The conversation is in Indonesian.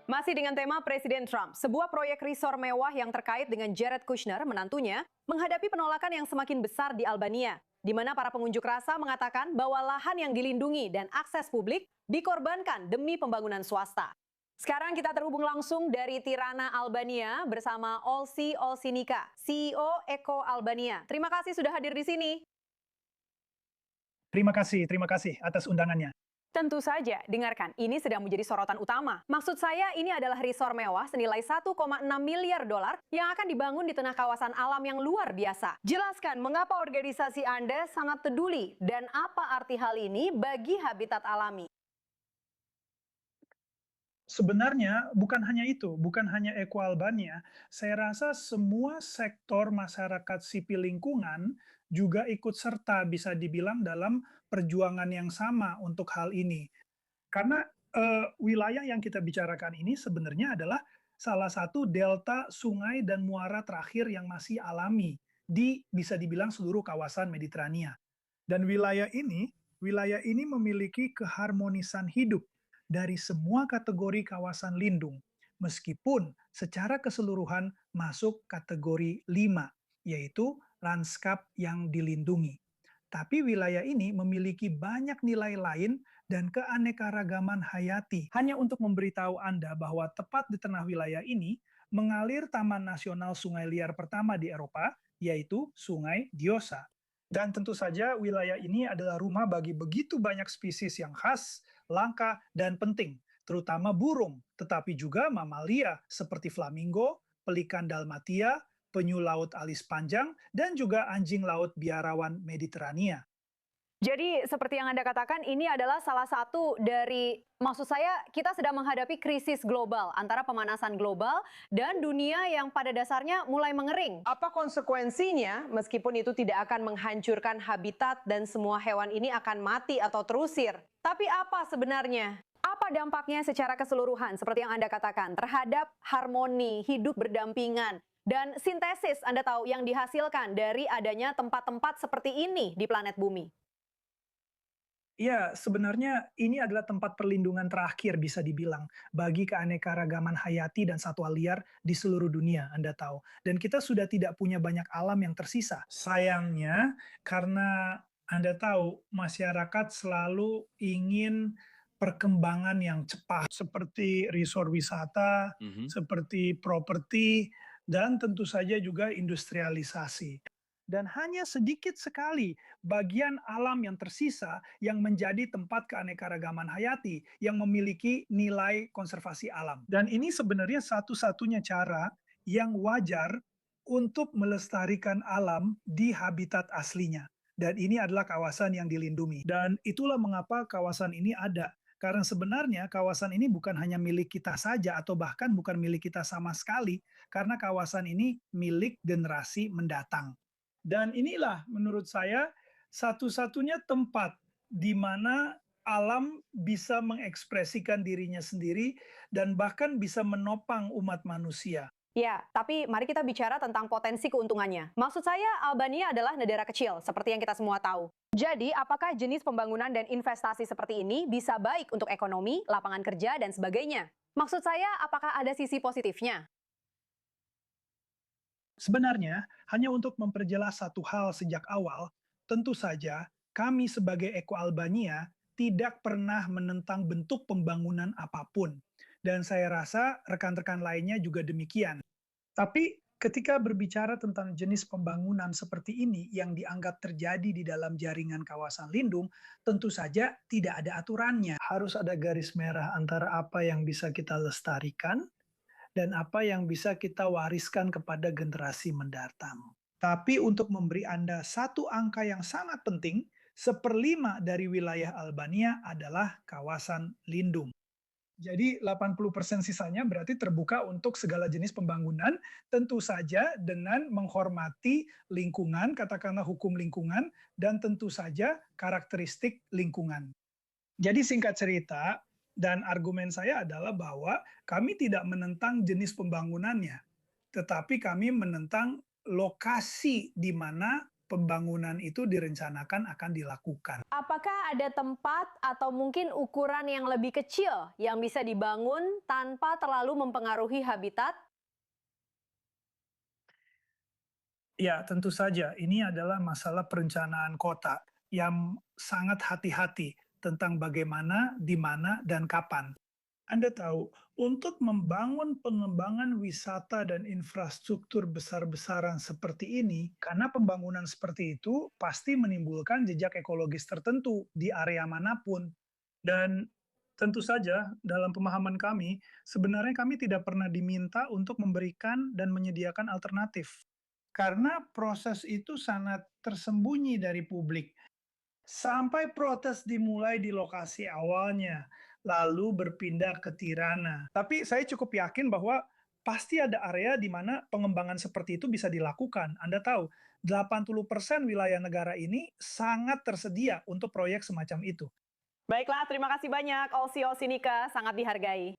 Masih dengan tema Presiden Trump, sebuah proyek resor mewah yang terkait dengan Jared Kushner, menantunya, menghadapi penolakan yang semakin besar di Albania, di mana para pengunjuk rasa mengatakan bahwa lahan yang dilindungi dan akses publik dikorbankan demi pembangunan swasta. Sekarang kita terhubung langsung dari Tirana, Albania bersama Olsi Olsinika, CEO Eko Albania. Terima kasih sudah hadir di sini. Terima kasih atas undangannya. Tentu saja, dengarkan, ini sedang menjadi sorotan utama. Maksud saya, ini adalah resor mewah senilai 1,6 miliar dolar yang akan dibangun di tengah kawasan alam yang luar biasa. Jelaskan mengapa organisasi Anda sangat peduli dan apa arti hal ini bagi habitat alami. Sebenarnya bukan hanya itu, bukan hanya Eko Albania. Saya rasa semua sektor masyarakat sipil lingkungan juga ikut serta bisa dibilang dalam perjuangan yang sama untuk hal ini. Karena wilayah yang kita bicarakan ini sebenarnya adalah salah satu delta sungai dan muara terakhir yang masih alami di bisa dibilang seluruh kawasan Mediterania. Dan wilayah ini memiliki keharmonisan hidup dari semua kategori kawasan lindung, meskipun secara keseluruhan masuk kategori 5, yaitu lanskap yang dilindungi. Tapi wilayah ini memiliki banyak nilai lain dan keanekaragaman hayati. Hanya untuk memberitahu Anda bahwa tepat di tengah wilayah ini mengalir Taman Nasional Sungai Liar pertama di Eropa, yaitu Sungai Diosa. Dan tentu saja wilayah ini adalah rumah bagi begitu banyak spesies yang khas, langka, dan penting, terutama burung, tetapi juga mamalia seperti flamingo, pelikan dalmatia, penyu laut alis panjang, dan juga anjing laut biarawan Mediterania. Jadi seperti yang Anda katakan, ini adalah salah satu dari, maksud saya, kita sedang menghadapi krisis global antara pemanasan global dan dunia yang pada dasarnya mulai mengering. Apa konsekuensinya meskipun itu tidak akan menghancurkan habitat dan semua hewan ini akan mati atau terusir? Tapi apa sebenarnya? Apa dampaknya secara keseluruhan seperti yang Anda katakan terhadap harmoni, hidup berdampingan, dan sintesis Anda tahu yang dihasilkan dari adanya tempat-tempat seperti ini di planet bumi? Ya, sebenarnya ini adalah tempat perlindungan terakhir bisa dibilang bagi keanekaragaman hayati dan satwa liar di seluruh dunia, Anda tahu. Dan kita sudah tidak punya banyak alam yang tersisa. Sayangnya, karena Anda tahu masyarakat selalu ingin perkembangan yang cepat, seperti resort wisata, seperti properti, dan tentu saja juga industrialisasi. Dan hanya sedikit sekali bagian alam yang tersisa yang menjadi tempat keanekaragaman hayati yang memiliki nilai konservasi alam. Dan ini sebenarnya satu-satunya cara yang wajar untuk melestarikan alam di habitat aslinya. Dan ini adalah kawasan yang dilindungi. Dan itulah mengapa kawasan ini ada. Karena sebenarnya kawasan ini bukan hanya milik kita saja atau bahkan bukan milik kita sama sekali. Karena kawasan ini milik generasi mendatang. Dan inilah menurut saya satu-satunya tempat di mana alam bisa mengekspresikan dirinya sendiri dan bahkan bisa menopang umat manusia. Ya, tapi mari kita bicara tentang potensi keuntungannya. Maksud saya, Albania adalah negara kecil, seperti yang kita semua tahu. Jadi, apakah jenis pembangunan dan investasi seperti ini bisa baik untuk ekonomi, lapangan kerja, dan sebagainya? Maksud saya, apakah ada sisi positifnya? Sebenarnya, hanya untuk memperjelas satu hal sejak awal, tentu saja kami sebagai Eko Albania tidak pernah menentang bentuk pembangunan apapun. Dan saya rasa rekan-rekan lainnya juga demikian. Tapi ketika berbicara tentang jenis pembangunan seperti ini yang dianggap terjadi di dalam jaringan kawasan lindung, tentu saja tidak ada aturannya. Harus ada garis merah antara apa yang bisa kita lestarikan dan apa yang bisa kita wariskan kepada generasi mendatang. Tapi untuk memberi Anda satu angka yang sangat penting, 1/5 dari wilayah Albania adalah kawasan lindung. Jadi 80% sisanya berarti terbuka untuk segala jenis pembangunan, tentu saja dengan menghormati lingkungan, katakanlah hukum lingkungan, dan tentu saja karakteristik lingkungan. Jadi singkat cerita, dan argumen saya adalah bahwa kami tidak menentang jenis pembangunannya, tetapi kami menentang lokasi di mana pembangunan itu direncanakan akan dilakukan. Apakah ada tempat atau mungkin ukuran yang lebih kecil yang bisa dibangun tanpa terlalu mempengaruhi habitat? Ya, tentu saja ini adalah masalah perencanaan kota yang sangat hati-hati tentang bagaimana, di mana, dan kapan. Anda tahu, untuk membangun pengembangan wisata dan infrastruktur besar-besaran seperti ini, karena pembangunan seperti itu pasti menimbulkan jejak ekologis tertentu di area manapun. Dan tentu saja, dalam pemahaman kami, sebenarnya kami tidak pernah diminta untuk memberikan dan menyediakan alternatif. Karena proses itu sangat tersembunyi dari publik. Sampai protes dimulai di lokasi awalnya, lalu berpindah ke Tirana. Tapi saya cukup yakin bahwa pasti ada area di mana pengembangan seperti itu bisa dilakukan. Anda tahu, 80% wilayah negara ini sangat tersedia untuk proyek semacam itu. Baiklah, terima kasih banyak Olsi Osinika, sangat dihargai.